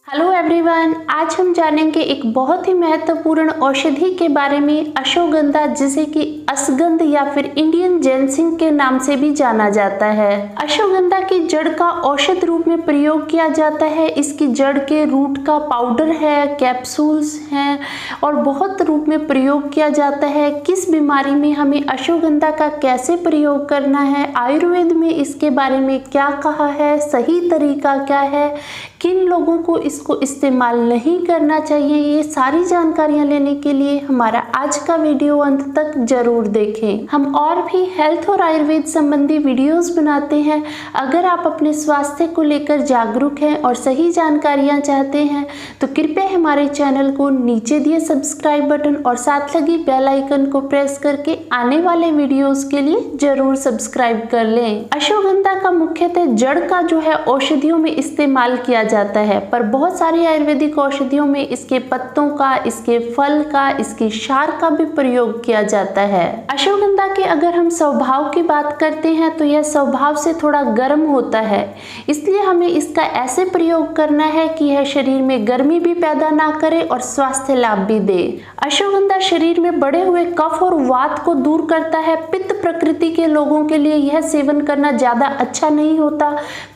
Hello everyone, आज हम जानेंगे एक बहुत ही महत्वपूर्ण औषधि के बारे में, अश्वगंधा, जिसे कि अश्वगंध या फिर इंडियन जैनसिंग के नाम से भी जाना जाता है। अश्वगंधा की जड़ का औषध रूप में प्रयोग किया जाता है। इसकी जड़ के रूट का पाउडर है, कैप्सूल्स हैं और बहुत रूप में प्रयोग किया जाता है। किस बीमारी में हमें अश्वगंधा का कैसे प्रयोग करना है, आयुर्वेद में इसके बारे में क्या कहा है, सही तरीका क्या है, किन लोगों को इसको इस्तेमाल नहीं करना चाहिए, ये सारी जानकारियां लेने के लिए हमारा आज का वीडियो अंत तक जरूर देखें। हम और भी हेल्थ और आयुर्वेद संबंधी वीडियोस बनाते हैं। अगर आप अपने स्वास्थ्य को लेकर जागरूक हैं और सही जानकारियां चाहते हैं तो कृपया हमारे चैनल को नीचे दिए सब्सक्राइब बटन और साथ लगी बेल आइकन को प्रेस करके आने वाले वीडियोस के लिए जरूर सब्सक्राइब कर लें। अश्वगंधा का मुख्यतः जड़ का जो है औषधियों में इस्तेमाल किया जाता है, पर बहुत सारी आयुर्वेदिक औषधियों में इसके पत्तों का, इसके फल का, इसकी क्षार का भी प्रयोग किया जाता है। अश्वगंधा के अगर हम स्वभाव की बात करते हैं तो यह स्वभाव से थोड़ा गर्म होता है, इसलिए हमें इसका ऐसे प्रयोग करना है कि यह शरीर में गर्मी भी पैदा ना करे और स्वास्थ्य लाभ भी दे। अश्वगंधा शरीर में बढ़े हुए कफ और वात को दूर करता है। पित्त प्रकृति के लोगों के लिए यह सेवन करना ज्यादा अच्छा नहीं होता।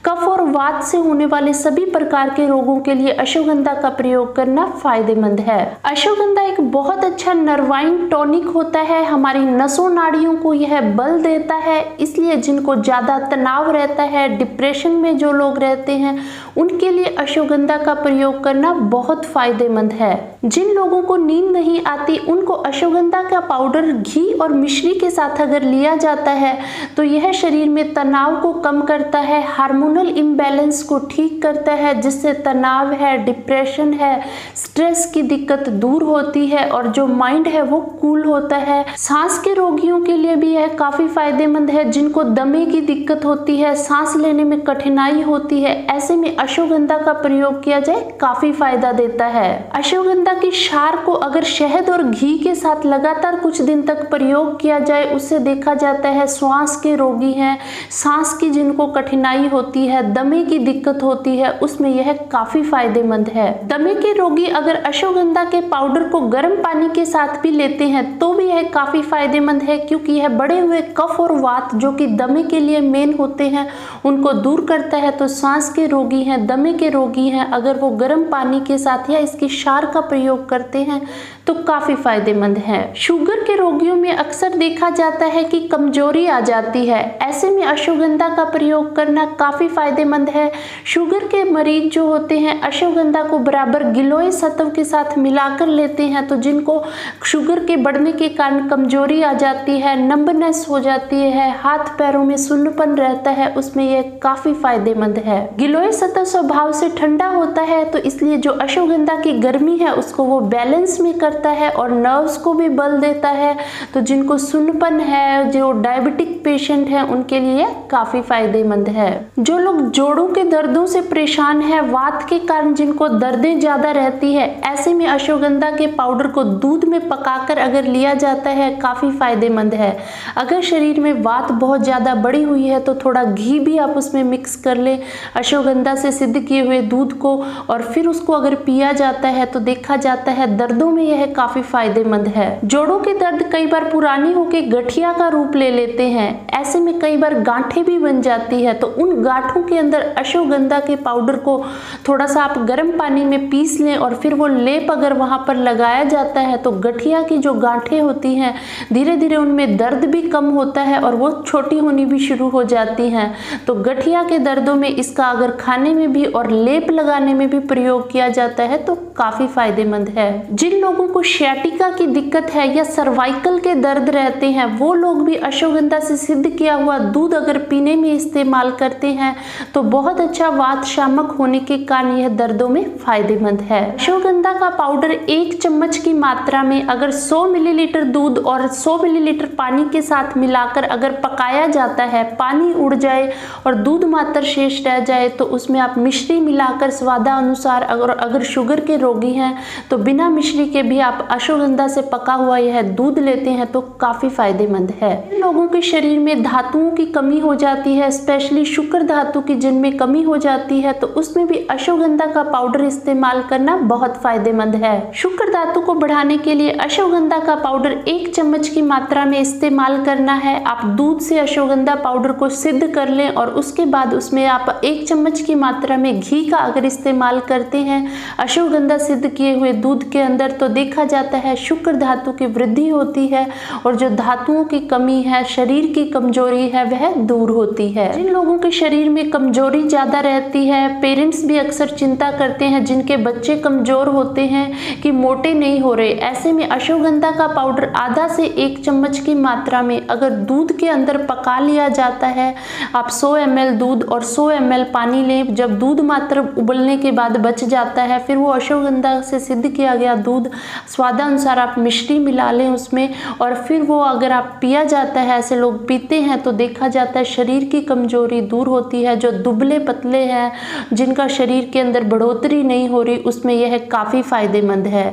कफ और वात से होने वाले सभी प्रकार के रोगों के लिए अश्वगंधा का प्रयोग करना फायदेमंद है। अश्वगंधा एक बहुत अच्छा नर्वाइन टॉनिक होता है, हमारी नसों नाड़ियों को यह बल देता है। इसलिए जिनको ज्यादा तनाव रहता है, डिप्रेशन में जो लोग रहते हैं, उनके लिए अश्वगंधा का प्रयोग करना बहुत फायदेमंद है। जिन लोगों को नींद नहीं आती, उनको अश्वगंधा का पाउडर घी और मिश्री के साथ अगर लिया जाता है तो यह शरीर में तनाव को कम करता है, हार्मोनल इम्बैलेंस को ठीक करता है, जिससे तनाव है, डिप्रेशन है, स्ट्रेस की दिक्कत दूर होती है और जो माइंड है वो कूल होता है। सांस के रोगियों के लिए भी यह काफी फायदेमंद है। जिनको दमे की दिक्कत होती है, सांस लेने में कठिनाई होती है, ऐसे में अश्वगंधा का प्रयोग किया जाए काफी फायदा देता है। अश्वगंधा की क्षार को अगर शहद और घी के साथ लगातार कुछ दिन तक प्रयोग किया जाए, उससे देखा जाता है श्वास के रोगी हैं, सांस की जिनको कठिनाई होती है, दमे की दिक्कत होती है, उसमें यह काफी फायदेमंद है। दमे के रोगी अगर अश्वगंधा के पाउडर को गर्म पानी के साथ भी लेते हैं तो भी यह काफी फायदेमंद है, क्योंकि यह बढ़े हुए कफ और वात जो कि दमे के लिए मेन होते हैं उनको दूर करता है। तो सांस के रोगी हैं, दमे के रोगी हैं, अगर वो गर्म पानी के साथ या इसकी क्षार का प्रयोग करते हैं तो काफी फायदेमंद है। शुगर के रोगियों में अक्सर देखा जाता है कि कमजोरी आ जाती है, ऐसे में अश्वगंधा का प्रयोग करना काफी फायदेमंद है। शुगर के मरीज जो होते हैं अश्वगंधा को बराबर गिलोय सत्व के साथ मिलाकर लेते हैं, तो जिनको शुगर के बढ़ने के कारण कमजोरी आ जाती है, नंबनेस हो जाती है, हाथ पैरों में सुन्नपन रहता है, उसमें यह काफी फायदेमंद है। गिलोय सत्व स्वभाव से ठंडा होता है, तो इसलिए जो अश्वगंधा की गर्मी है उसको वो बैलेंस में करता है और नर्व्स को भी बल देता है। तो जिनको सुन्नपन है, जो डायबिटिक पेशेंट हैं, उनके लिए काफी फायदेमंद है। जो लोग जोड़ों के दर्दों से परेशान है, वात के कारण जिनको दर्दें ज्यादा रहती है, ऐसे में अश्वगंधा के पाउडर को दूध में पकाकर अगर लिया जाता है काफी फायदेमंद है। अगर शरीर में वात बहुत ज्यादा बढ़ी हुई है तो थोड़ा घी भी आप उसमें मिक्स कर ले अश्वगंधा से सिद्ध किए हुए दूध को, और फिर उसको अगर पिया जाता है तो देखा जाता है दर्दों में यह काफी फायदेमंद है। जोड़ों के दर्द कई बार पुरानी होकर गठिया का रूप ले लेते हैं, ऐसे में कई बार गांठें भी बन जाती है, तो उन गांठों के अंदर अश्वगंधा के पाउडर को थोड़ा सा आप गर्म पानी में पीस लें और फिर वो लेप अगर वहां पर लगाया जाता है तो गठिया की जो गांठें होती हैं धीरे धीरे उनमें दर्द भी कम होता है और वो छोटी होनी भी शुरू हो जाती हैं। तो गठिया के दर्दों में इसका अगर खाने में भी और लेप लगाने में भी प्रयोग किया जाता है तो काफी फायदेमंद है। जिन लोगों को सियाटिका की दिक्कत है या सर्वाइकल के दर्द रहते हैं, वो लोग भी अश्वगंधा से सिद्ध किया हुआ दूध अगर पीने में इस्तेमाल करते हैं तो बहुत अच्छा वात शामक होने के कारण यह दर्दों में फायदेमंद है। अश्वगंधा का पाउडर 1 चम्मच की मात्रा में अगर 100 मिलीलीटर दूध और 100 मिलीलीटर पानी के साथ मिलाकर अगर पकाया जाता है, पानी उड़ जाए और दूध मात्र शेष रह जाए तो उसमें आप मिश्री मिलाकर स्वादानुसार, अगर शुगर के रोगी हैं तो बिना मिश्री के भी आप अश्वगंधा से पका हुआ यह दूध लेते हैं तो काफ़ी फायदेमंद है। इन लोगों के शरीर में धातुओं की कमी हो जाती है, स्पेशली शुक्र धातु की जिनमें कमी हो जाती है, तो उसमें भी अश्वगंधा का पाउडर इस्तेमाल करना बहुत फायदेमंद है। शुक्र धातु को बढ़ाने के लिए अश्वगंधा का पाउडर 1 चम्मच की मात्रा में इस्तेमाल करना है। आप दूध से अश्वगंधा पाउडर को सिद्ध कर लें और उसके बाद उसमें आप 1 चम्मच की मात्रा में घी का अगर इस्तेमाल करते हैं अश्वगंधा सिद्ध किए हुए दूध के अंदर, तो देखा जाता है शुक्र धातु की वृद्धि होती है और जो धातुओं की कमी है, शरीर की कमजोरी है, वह दूर होती है। जिन लोगों के शरीर में कमजोरी ज्यादा रहती है, पेरेंट्स भी अक्सर चिंता करते हैं जिनके बच्चे कमजोर होते हैं कि मोटे नहीं हो रहे, ऐसे में अश्वगंधा का पाउडर आधा से 1 चम्मच की मात्रा में अगर दूध के अंदर पका लिया जाता है, आप 100 ml दूध और 100 ml पानी लें। जब दूध मात्र उबलने के बाद बच जाता है, फिर वो अश्वगंधा से सिद्ध किया गया दूध स्वादानुसार आप मिश्री मिला लें उसमें, और फिर वो अगर आप पिया जाता है, ऐसे लोग पीते हैं तो देखा जाता है शरीर की कमजोरी दूर होती है। जो दुबले पतले हैं, जिनका शरीर के अंदर बढ़ोतरी नहीं हो रही, उसमें यह काफ़ी फायदेमंद है।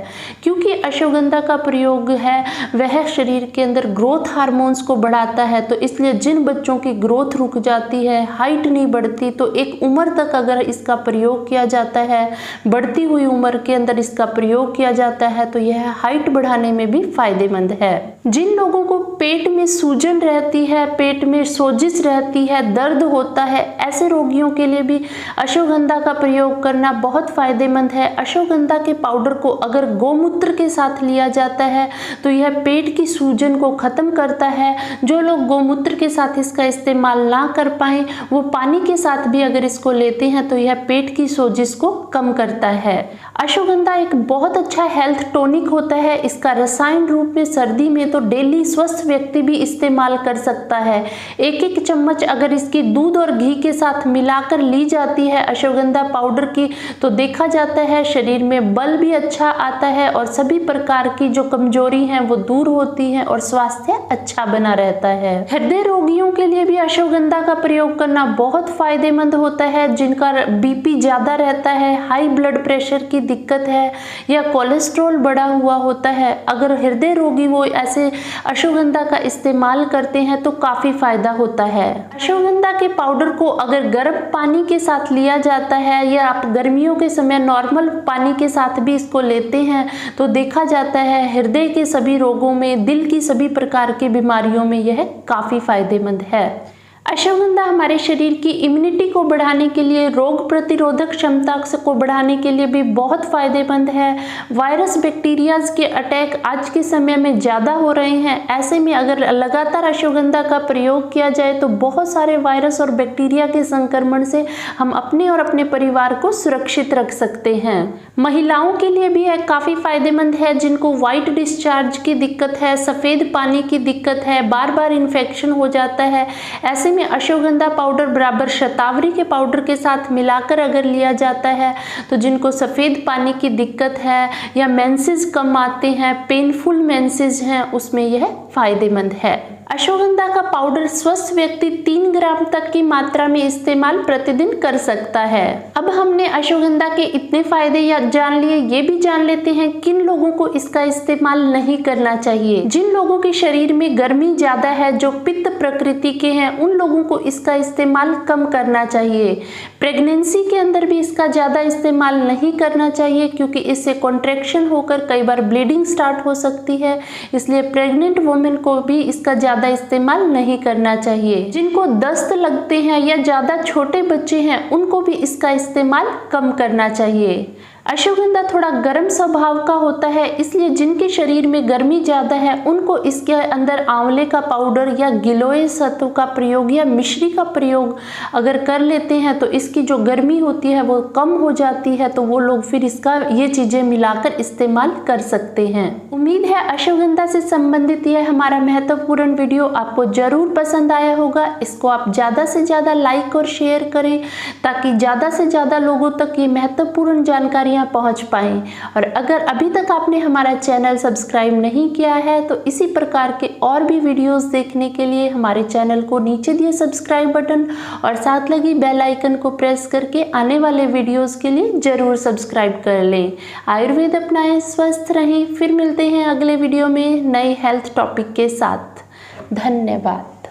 क्योंकि अश्वगंधा का प्रयोग है वह शरीर के अंदर ग्रोथ हार्मोन्स को बढ़ाता है, तो इसलिए जिन बच्चों की ग्रोथ रुक जाती है, हाइट नहीं बढ़ती, तो एक उम्र तक अगर इसका प्रयोग किया जाता है, बढ़ती हुई उम्र के अंदर इसका प्रयोग किया जाता है, तो यह हाइट बढ़ाने में भी फायदेमंद है। जिन लोगों को पेट में सूजन रहती है, पेट में सोजिश रहती है, दर्द होता है, ऐसे रोगियों के लिए भी अश्वगंधा का प्रयोग करना बहुत फायदेमंद है। अश्वगंधा के पाउडर को अगर गोमूत्र के साथ लिया जाता है तो यह पेट की सूजन को खत्म करता है। जो लोग गोमूत्र के साथ इसका इस्तेमाल ना कर पाए, वो पानी के साथ भी अगर इसको लेते हैं तो यह पेट की सोजिश को कम करता है। अश्वगंधा एक बहुत अच्छा हेल्थ टॉनिक होता है। इसका रसायन रूप में सर्दी में तो डेली स्वस्थ व्यक्ति भी इस्तेमाल कर सकता है। 1-1 चम्मच अगर इसकी दूध और घी के साथ मिलाकर ली जाती है अश्वगंधा पाउडर की, तो देखा जाता है शरीर में बल भी अच्छा आता है और सभी प्रकार की जो कमजोरी है वो दूर होती है और स्वास्थ्य अच्छा बना रहता है। हृदय रोगियों के लिए भी अश्वगंधा का प्रयोग करना बहुत फायदेमंद होता है। जिनका बीपी ज्यादा रहता है, हाई ब्लड प्रेशर की दिक्कत है या कोलेस्ट्रॉल बढ़ा हुआ होता है, अगर हृदय रोगी वो ऐसे अश्वगंधा का इस्तेमाल करते हैं तो काफी फायदा होता है। अश्वगंधा के पाउडर को अगर गर्म पानी के साथ लिया जाता है या आप गर्मियों के समय नॉर्मल पानी के साथ भी इसको लेते हैं, तो देखा जाता है हृदय के सभी रोगों में, दिल की सभी प्रकार की बीमारियों में यह काफी फायदेमंद है। अश्वगंधा हमारे शरीर की इम्यूनिटी को बढ़ाने के लिए, रोग प्रतिरोधक क्षमता को बढ़ाने के लिए भी बहुत फायदेमंद है। वायरस बैक्टीरियाज के अटैक आज के समय में ज़्यादा हो रहे हैं, ऐसे में अगर लगातार अश्वगंधा का प्रयोग किया जाए तो बहुत सारे वायरस और बैक्टीरिया के संक्रमण से हम अपने और अपने परिवार को सुरक्षित रख सकते हैं। महिलाओं के लिए भी यह काफ़ी फायदेमंद है जिनको वाइट डिस्चार्ज की दिक्कत है, सफ़ेद पानी की दिक्कत है, बार बार इन्फेक्शन हो जाता है। ऐसे में अश्वगंधा पाउडर बराबर शतावरी के पाउडर के साथ मिलाकर अगर लिया जाता है तो जिनको सफ़ेद पानी की दिक्कत है या मेंसेस कम आते हैं, पेनफुल मेंसेस हैं, उसमें यह फायदेमंद है। अश्वगंधा का पाउडर स्वस्थ व्यक्ति 3 ग्राम तक की मात्रा में इस्तेमाल प्रतिदिन कर सकता है। अब हमने अश्वगंधा के इतने फायदे जान लिए, ये भी जान लेते हैं किन लोगों को इसका इस्तेमाल नहीं करना चाहिए। जिन लोगों के शरीर में गर्मी ज्यादा है, जो पित्त प्रकृति के हैं, उन लोगों को इसका इस्तेमाल कम करना चाहिए। प्रेगनेंसी के अंदर भी इसका ज्यादा इस्तेमाल नहीं करना चाहिए क्योंकि इससे कॉन्ट्रैक्शन होकर कई बार ब्लीडिंग स्टार्ट हो सकती है, इसलिए प्रेग्नेंट वुमेन को भी इसका ज्यादा इस्तेमाल नहीं करना चाहिए। जिनको दस्त लगते हैं या ज्यादा छोटे बच्चे हैं, उनको भी इसका इस्तेमाल कम करना चाहिए। अश्वगंधा थोड़ा गर्म स्वभाव का होता है, इसलिए जिनके शरीर में गर्मी ज़्यादा है उनको इसके अंदर आंवले का पाउडर या गिलोय सत्व का प्रयोग या मिश्री का प्रयोग अगर कर लेते हैं तो इसकी जो गर्मी होती है वो कम हो जाती है, तो वो लोग फिर इसका ये चीज़ें मिलाकर इस्तेमाल कर सकते हैं। उम्मीद है अश्वगंधा से संबंधित यह हमारा महत्वपूर्ण वीडियो आपको ज़रूर पसंद आया होगा। इसको आप ज़्यादा से ज़्यादा लाइक और शेयर करें ताकि ज़्यादा से ज़्यादा लोगों तक ये महत्वपूर्ण जानकारी जानकारियाँ पहुँच पाएँ। और अगर अभी तक आपने हमारा चैनल सब्सक्राइब नहीं किया है तो इसी प्रकार के और भी वीडियोस देखने के लिए हमारे चैनल को नीचे दिए सब्सक्राइब बटन और साथ लगी बेल आइकन को प्रेस करके आने वाले वीडियोस के लिए ज़रूर सब्सक्राइब कर लें। आयुर्वेद अपनाएं, स्वस्थ रहें। फिर मिलते हैं अगले वीडियो में नए हेल्थ टॉपिक के साथ। धन्यवाद।